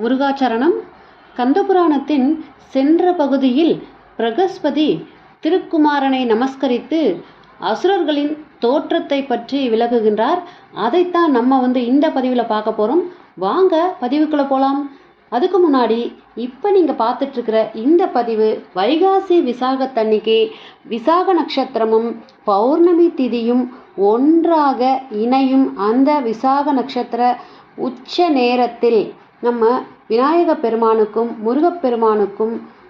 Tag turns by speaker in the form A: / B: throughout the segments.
A: முருகாச்சரணம். கந்தபுராணத்தின் சென்ற பகுதியில் பிரகஸ்பதி திருக்குமாரனை நமஸ்கரித்து அசுரர்களின் தோற்றத்தை பற்றி விளக்குகின்றார். அதைத்தான் நம்ம இந்த பதிவில் பார்க்க போகிறோம். வாங்க பதிவுக்குள்ளே போகலாம். அதுக்கு முன்னாடி இப்போ நீங்கள் பார்த்துட்ருக்கிற இந்த பதிவு வைகாசி விசாகத்தன்னைக்கு விசாக நட்சத்திரமும் பௌர்ணமி திதியும் ஒன்றாக இணையும் அந்த விசாக நட்சத்திர உச்ச நேரத்தில் நம்ம விநாயக பெருமானுக்கும்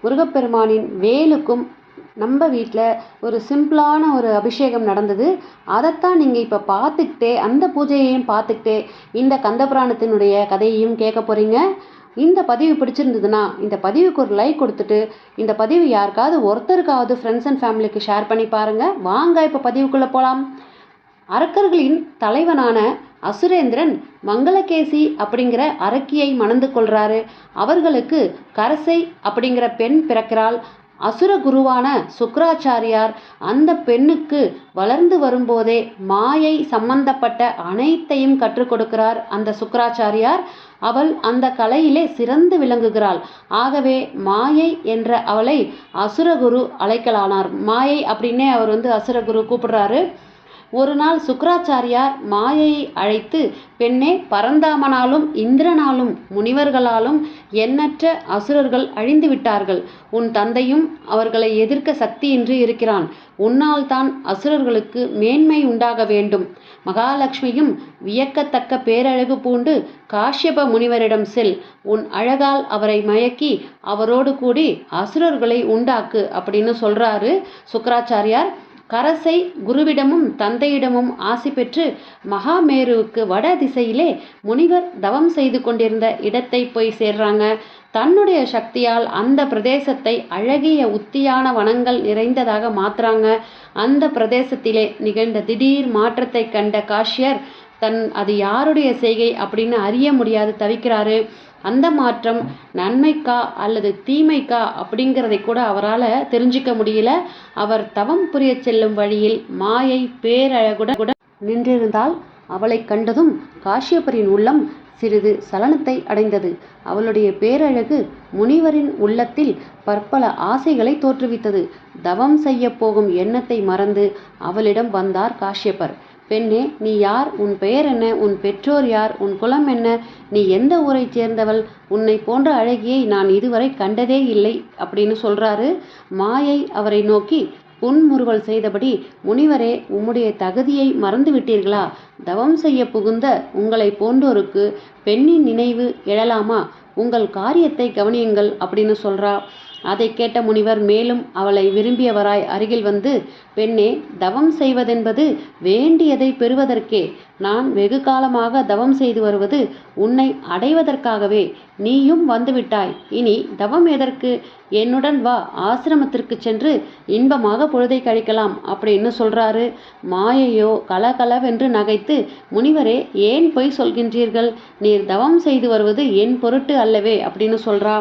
A: முருகப்பெருமானின் வேலுக்கும் நம்ம வீட்டில் ஒரு சிம்பிளான ஒரு அபிஷேகம் நடந்தது. அதைத்தான் நீங்கள் இப்போ பார்த்துக்கிட்டே அந்த பூஜையையும் பார்த்துக்கிட்டே இந்த கந்தபுராணத்தினுடைய கதையையும் கேட்க போகிறீங்க. இந்த பதிவு பிடிச்சிருந்ததுன்னா இந்த பதிவுக்கு ஒரு லைக் கொடுத்துட்டு இந்த பதிவு யாருக்காவது ஒருத்தருக்காவது ஃப்ரெண்ட்ஸ் அண்ட் ஃபேமிலிக்கு ஷேர் பண்ணி பாருங்கள். வாங்க இப்போ பதிவுக்குள்ளே போகலாம். அரக்கர்களின் தலைவனான அசுரேந்திரன் மங்களகேசி அப்படிங்கிற அரக்கியை மணந்து கொள்கிறாரு. அவர்களுக்கு கரசை அப்படிங்கிற பெண் பிறக்கிறாள். அசுர குருவான சுக்ராச்சாரியார் அந்த பெண்ணுக்கு வளர்ந்து வரும்போதே மாயை சம்பந்தப்பட்ட அனைத்தையும் கற்றுக் கொடுக்கிறார் அந்த சுக்ராச்சாரியார். அவள் அந்த கலையிலே சிறந்து விளங்குகிறாள். ஆகவே மாயை என்ற அவளை அசுரகுரு அழைக்கலானார். மாயை அப்படின்னே அவர் அசுரகுரு கூப்பிடுறாரு. ஒரு நாள் சுக்ராச்சாரியார் மாயையை அழைத்து, பெண்ணே, பரந்தாமனாலும் இந்திரனாலும் முனிவர்களாலும் எண்ணற்ற அசுரர்கள் அழிந்து விட்டார்கள். உன் தந்தையும் அவர்களை எதிர்க்க சக்தியின்றி இருக்கிறான். உன்னால் தான் அசுரர்களுக்கு மேன்மை உண்டாக வேண்டும். மகாலட்சுமியும் வியக்கத்தக்க பேரழகு பூண்டு காஷ்யப முனிவரிடம் செல். உன் அழகால் அவரை மயக்கி அவரோடு கூடி அசுரர்களை உண்டாக்கு அப்படின்னு சொல்றாரு சுக்ராச்சாரியார். கரசை குருவிடமும் தந்தையிடமும் ஆசி பெற்று மகாமேருவுக்கு வட திசையிலே முனிவர் தவம் செய்து கொண்டிருந்த இடத்தை போய் சேர்றாங்க. தன்னுடைய சக்தியால் அந்த பிரதேசத்தை அழகிய உத்தியான வனங்கள் நிறைந்ததாக மாற்றுறாங்க. அந்த பிரதேசத்திலே நிகழ்ந்த திடீர் மாற்றத்தை கண்ட காஷ்யர் அது யாருடைய செய்கை அப்படின்னு அறிய முடியாது தவிக்கிறாரு. அந்த மாற்றம் நன்மைக்கா அல்லது தீமைக்கா அப்படிங்கிறதை கூட அவரால் தெரிஞ்சிக்க முடியல. அவர் தவம் புரிய செல்லும் வழியில் மாயை பேரழகுடன் நின்றிருந்தால் அவளை கண்டதும் காஷ்யபரின் உள்ளம் சிறிது சலனத்தை அடைந்தது. அவளுடைய பேரழகு முனிவரின் உள்ளத்தில் பற்பல ஆசைகளை தோற்றுவித்தது. தவம் செய்ய போகும் எண்ணத்தை மறந்து அவளிடம் வந்தார் காஷ்யபர். பெண்ணே, நீ யார்? உன் பெயர் என்ன? உன் பெற்றோர் யார்? உன் குலம் என்ன? நீ எந்த ஊரைச் சேர்ந்தவள்? உன்னை போன்ற அழகியை நான் இதுவரை கண்டதே இல்லை அப்படின்னு சொல்றாரு. மாயை அவரை நோக்கி புன்முறுவல் செய்தபடி, முனிவரே, உம்முடைய தகுதியை மறந்து விட்டீர்களா? தவம் செய்ய புகுந்த உங்களை போன்றோருக்கு பெண்ணின் நினைவு எழலாமா? உங்கள் காரியத்தை கவனியுங்கள் அப்படின்னு சொல்றா. அதை கேட்ட முனிவர் மேலும் அவளை விரும்பியவராய் அருகில் வந்து, பெண்ணே, தவம் செய்வதென்பது வேண்டியதை பெறுவதற்கே. நான் வெகு காலமாக தவம் செய்து வருவது உன்னை அடைவதற்காகவே. நீயும் வந்துவிட்டாய். இனி தவம் எதற்கு? என்னுடன் வா, ஆசிரமத்திற்கு சென்று இன்பமாக பொழுதை கழிக்கலாம் அப்படின்னு சொல்றாரு. மாயையோ கலகலவென்று நகைத்து, முனிவரே, ஏன் பொய் சொல்கின்றீர்கள்? நீர் தவம் செய்து வருவது என் பொருட்டு அல்லவே அப்படின்னு சொல்றா.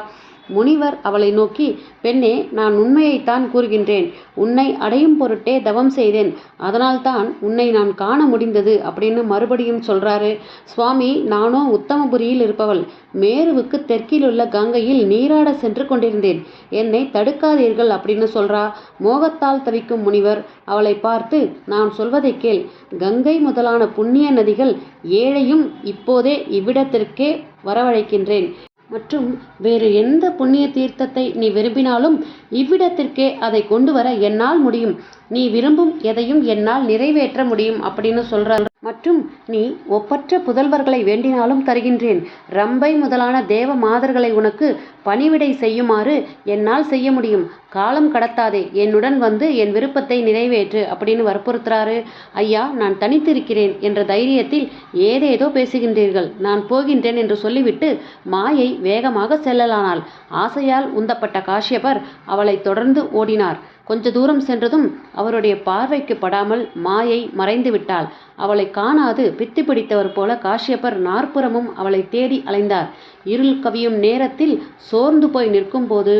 A: முனிவர் அவளை நோக்கி, பெண்ணே, நான் உண்மையைத்தான் கூறுகின்றேன். உன்னை அடையும் பொருட்டே தவம் செய்தேன். அதனால்தான் உன்னை நான் காண முடிந்தது அப்படின்னு மறுபடியும் சொல்றாரு. சுவாமி, நானோ உத்தமபுரியில் இருப்பவள். மேருவுக்கு தெற்கிலுள்ள கங்கையில் நீராட சென்று கொண்டிருந்தேன். என்னை தடுக்காதீர்கள் அப்படின்னு சொல்றா. மோகத்தால் தவிக்கும் முனிவர் அவளை பார்த்து, நான் சொல்வதை கேள். கங்கை முதலான புண்ணிய நதிகள் ஏழையும் இப்போதே இவ்விடத்திற்கே வரவழைக்கின்றேன். மற்றும் வேறு எந்த புண்ணிய தீர்த்தத்தை நீ விரும்பினாலும் இவ்விடத்திற்கே அதை கொண்டு வர என்னால் முடியும். நீ விரும்பும் எதையும் என்னால் நிறைவேற்ற முடியும் அப்படின்னு சொல்றார். மற்றும் நீ ஒப்பற்ற புதல்வர்களை வேண்டினாலும் தருகின்றேன். ரம்பை முதலான தேவ மாதர்களை உனக்கு பணிவிடை செய்யுமாறு என்னால் செய்ய முடியும். காலம் கடத்தாதே, என்னுடன் வந்து என் விருப்பத்தை நிறைவேற்று அப்படின்னு வற்புறுத்துறாரு. ஐயா, நான் தனித்திருக்கிறேன் என்ற தைரியத்தில் ஏதேதோ பேசுகின்றீர்கள். நான் போகின்றேன் என்று சொல்லிவிட்டு மாயை வேகமாக செல்லலானாள். ஆசையால் உந்தப்பட்ட காஷ்யபர் அவளை தொடர்ந்து ஓடினார். கொஞ்ச தூரம் சென்றதும் அவருடைய பார்வைக்கு படாமல் மாயை மறைந்து விட்டாள். அவளை காணாது பித்து பிடித்தவர் போல காஷ்யபர் நாற்புறமும் அவளை தேடி அலைந்தார். இருள் கவியும் நேரத்தில் சோர்ந்து போய் நிற்கும் போது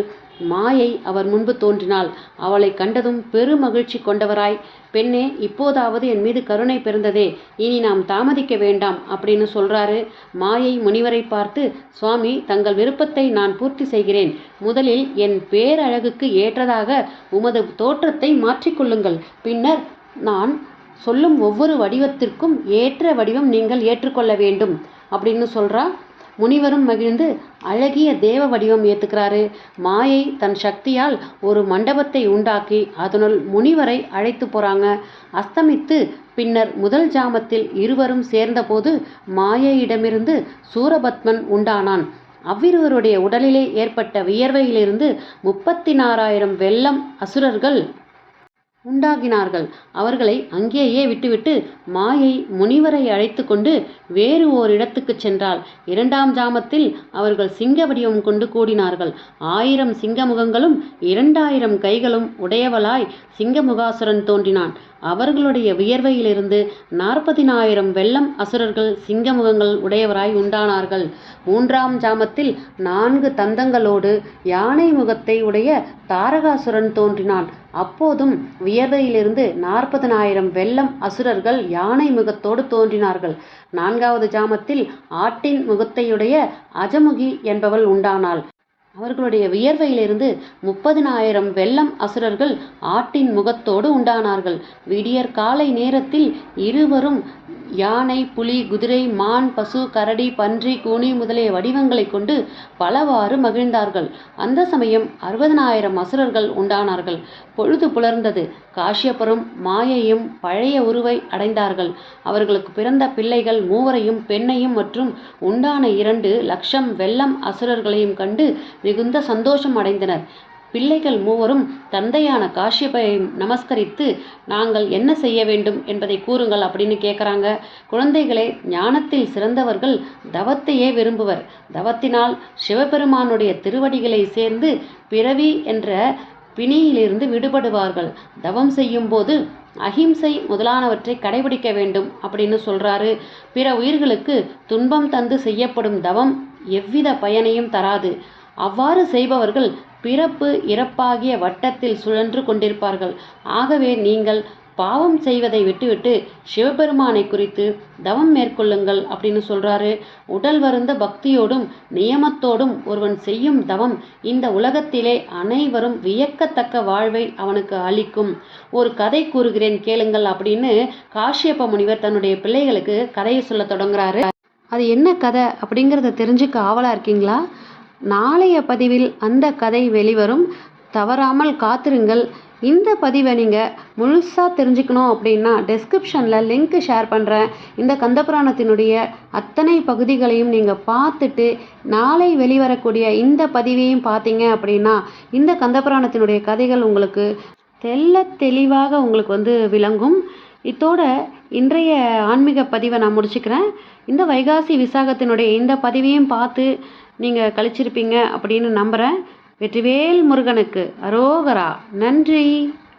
A: மாயை அவர் முன்பு தோன்றினாள். அவளை கண்டதும் பெருமகிழ்ச்சி கொண்டவராய், பெண்ணே, இப்போதாவது என் மீது கருணை பிறந்ததே, இனி நாம் தாமதிக்க வேண்டாம் அப்படின்னு சொல்றாரு. மாயை முனிவரை பார்த்து, சுவாமி, தங்கள் விருப்பத்தை நான் பூர்த்தி செய்கிறேன். முதலில் என் பேரழகுக்கு ஏற்றதாக உமது தோற்றத்தை மாற்றிக்கொள்ளுங்கள். பின்னர் நான் சொல்லும் ஒவ்வொரு வடிவத்திற்கும் ஏற்ற வடிவம் நீங்கள் ஏற்றுக்கொள்ள வேண்டும் அப்படின்னு சொல்றா. முனிவரும் மகிழ்ந்து அழகிய தேவ வடிவம் ஏத்துக்கிறாரு. மாயை தன் சக்தியால் ஒரு மண்டபத்தை உண்டாக்கி அதனுள் முனிவரை அழைத்து போறாங்க. அஸ்தமித்து பின்னர் முதல் ஜாமத்தில் இருவரும் சேர்ந்தபோது மாயையிடமிருந்து சூரபத்மன் உண்டானான். அவ்விருவருடைய உடலிலே ஏற்பட்ட வியர்வையிலிருந்து 34,000 வெள்ளம் அசுரர்கள் உண்டாகினார்கள். அவர்களை அங்கேயே விட்டுவிட்டு மாயை முனிவரை அழைத்து கொண்டு வேறு ஓரிடத்துக்கு சென்றாள். 2ஆம் ஜாமத்தில் அவர்கள் சிங்க வடிவம் கொண்டு கூடினார்கள். 1000 சிங்க முகங்களும் 2000 கைகளும் உடையவளாய் சிங்கமுகாசுரன் தோன்றினான். அவர்களுடைய வியர்வையிலிருந்து 40,000 வெள்ளம் அசுரர்கள் சிங்கமுகங்கள் உடையவராய் உண்டானார்கள். 3ஆம் ஜாமத்தில் 4 தந்தங்களோடு யானை முகத்தை உடைய தாரகாசுரன் தோன்றினான். அப்போதும் வியர்வையிலிருந்து 40,000 வெள்ளம் அசுரர்கள் யானை முகத்தோடு தோன்றினார்கள். 4வது ஜாமத்தில் ஆட்டின் முகத்தையுடைய அஜமுகி என்பவள் உண்டானாள். அவர்களுடைய வியர்வையிலிருந்து 30,000 வெள்ளம் அசுரர்கள் ஆட்டின் முகத்தோடு உண்டானார்கள். விடியற் காலை நேரத்தில் இருவரும் யானை, புலி, குதிரை, மான், பசு, கரடி, பன்றி, கூனி முதலிய வடிவங்களை கொண்டு பலவாறு மகிழ்ந்தார்கள். அந்த சமயம் 60,000 அசுரர்கள் உண்டானார்கள். பொழுது புலர்ந்தது. காஷ்யபரும் மாயையும் பழைய உருவை அடைந்தார்கள். அவர்களுக்கு பிறந்த பிள்ளைகள் 3 பெண்ணையும் மற்றும் உண்டான 2 லட்சம் வெள்ளம் அசுரர்களையும் கண்டு மிகுந்த சந்தோஷம் அடைந்தனர். பிள்ளைகள் 3 தந்தையான காஷ்யபை நமஸ்கரித்து, நாங்கள் என்ன செய்ய வேண்டும் என்பதை கூறுங்கள் அப்படின்னு கேட்குறாங்க. குழந்தைகளே, ஞானத்தில் சிறந்தவர்கள் தவத்தையே விரும்புவர். தவத்தினால் சிவபெருமானுடைய திருவடிகளை சேர்ந்து பிறவி என்ற பிணியிலிருந்து விடுபடுவார்கள். தவம் செய்யும் போது அஹிம்சை முதலானவற்றை கடைபிடிக்க வேண்டும் அப்படின்னு சொல்றாரு. பிற உயிர்களுக்கு துன்பம் தந்து செய்யப்படும் தவம் எவ்வித பயனையும் தராது. அவ்வாறு செய்பவர்கள் பிறப்பு இறப்பாகிய வட்டத்தில் சுழன்று கொண்டிருப்பார்கள். ஆகவே நீங்கள் பாவம் செய்வதை விட்டுவிட்டு சிவபெருமானை குறித்து தவம் மேற்கொள்ளுங்கள் அப்படின்னு சொல்றாரு. உடல் வருந்த பக்தியோடும் நியமத்தோடும் ஒருவன் செய்யும் தவம் இந்த உலகத்திலே அனைவரும் வியக்கத்தக்க வாழ்வை அவனுக்கு அளிக்கும். ஒரு கதை கூறுகிறேன் கேளுங்கள் அப்படின்னு காஷ்யப முனிவர் தன்னுடைய பிள்ளைகளுக்கு கதையை சொல்ல தொடங்குறாரு. அது என்ன கதை அப்படிங்கிறத தெரிஞ்சுக்க ஆவலா இருக்கீங்களா? நாளைய பதிவில் அந்த கதை வெளிவரும். தவறாமல் காத்திருங்கள். இந்த பதிவை நீங்கள் முழுசாக தெரிஞ்சுக்கணும் அப்படின்னா டெஸ்கிரிப்ஷனில் லிங்க் ஷேர் பண்ணுறேன். இந்த கந்தபுராணத்தினுடைய அத்தனை பகுதிகளையும் நீங்கள் பார்த்துட்டு நாளை வெளிவரக்கூடிய இந்த பதிவையும் பார்த்தீங்க அப்படின்னா இந்த கந்தபுராணத்தினுடைய கதைகள் உங்களுக்கு தெளிவாக உங்களுக்கு விளங்கும். இத்தோட இன்றைய ஆன்மீக பதிவை நான் முடிச்சுக்கிறேன். இந்த வைகாசி விசாகத்தினுடைய இந்த பதிவையும் பார்த்து நீங்கள் கழிச்சிருப்பீங்க அப்படின்னு நம்புகிறேன். வெற்றிவேல் முருகனுக்கு அரோகரா. நன்றி,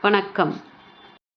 A: வணக்கம்.